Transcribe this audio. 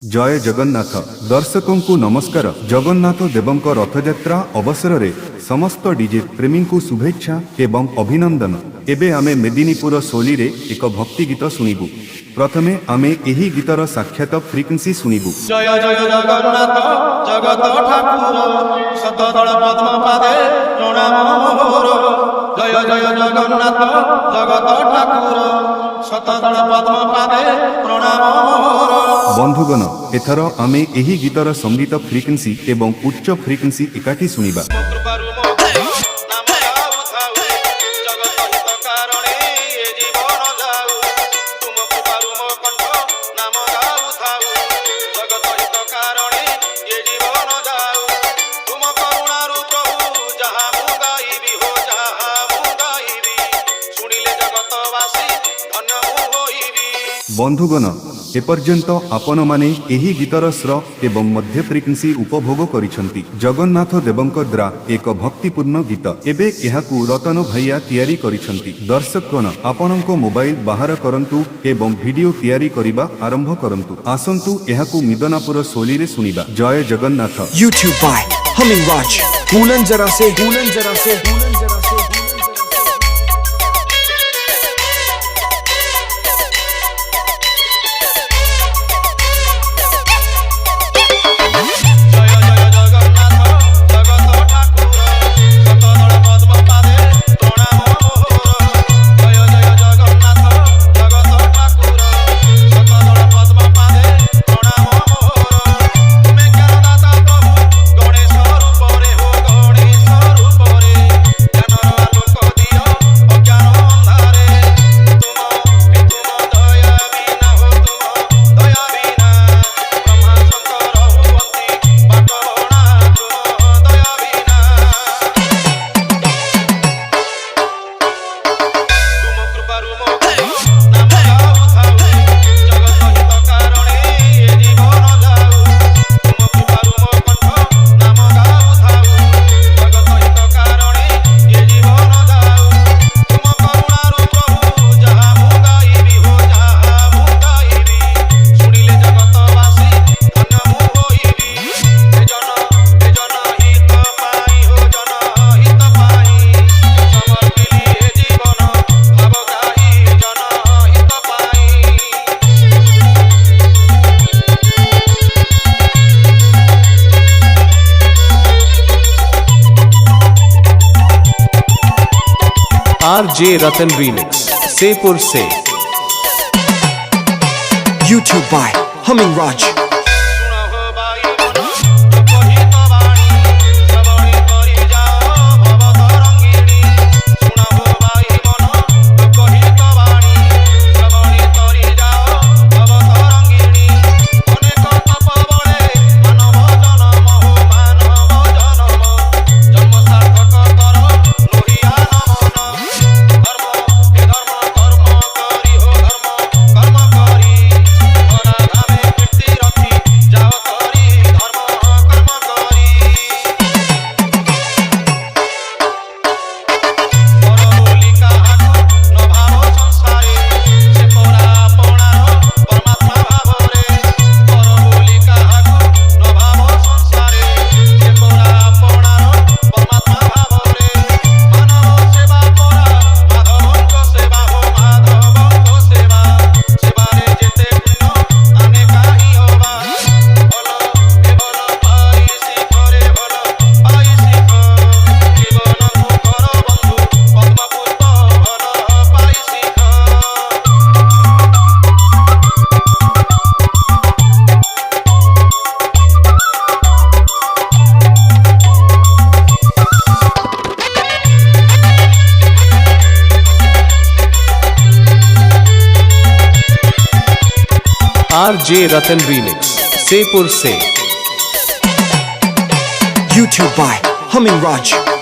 जय जगन्नाथ दर्शकों को नमस्कार। जगन्नाथ देवंक रथयात्रा अवसर रे समस्त डीजे प्रेमी को शुभेच्छा एवं अभिनंदन। एबे आमे मेदिनीपुर सोली रे एक भक्ति गीत सुनिबु। प्रथमे आमे एही गीतर साक्षात फ्रिक्वेंसी सुनिबु। जय जय जगन्नाथ जगत ठाकुर शतदल पद्म पादे प्रणाम मोर। जय जय जगन्नाथ जगत ठाकुर शतदल पद्म पादे प्रणाम मोर। बंधुगण एथर आमे एही गीतर संगीत फ्रिक्वेंसी एवं उच्च फ्रिक्वेंसी एकाठी सुनिबा। बंधुगण एपर्यंत आपण माने एही गीतर स्वर एवं मध्य फ्रिक्वेंसी उपभोग करिसंती। जगन्नाथ देवंक द्वारा एक भक्तिपूर्ण गीत एबे एहाकू रतन भैया तैयारी करिसंती। दर्शकगण आपणको मोबाइल बाहर करंतु एवं वीडियो तैयारी करिबा आरंभ करंतु। आसंतु एहाकू मिदनापुर सोली रे सुनिबा। जय Jagannath. YouTube by Humming Raj। कूलन जरा से RJ Ratan Remix Sepur Se। YouTube by Humming Raj। RJ Ratan Remix Sepur Se। YouTube by Humming Raj।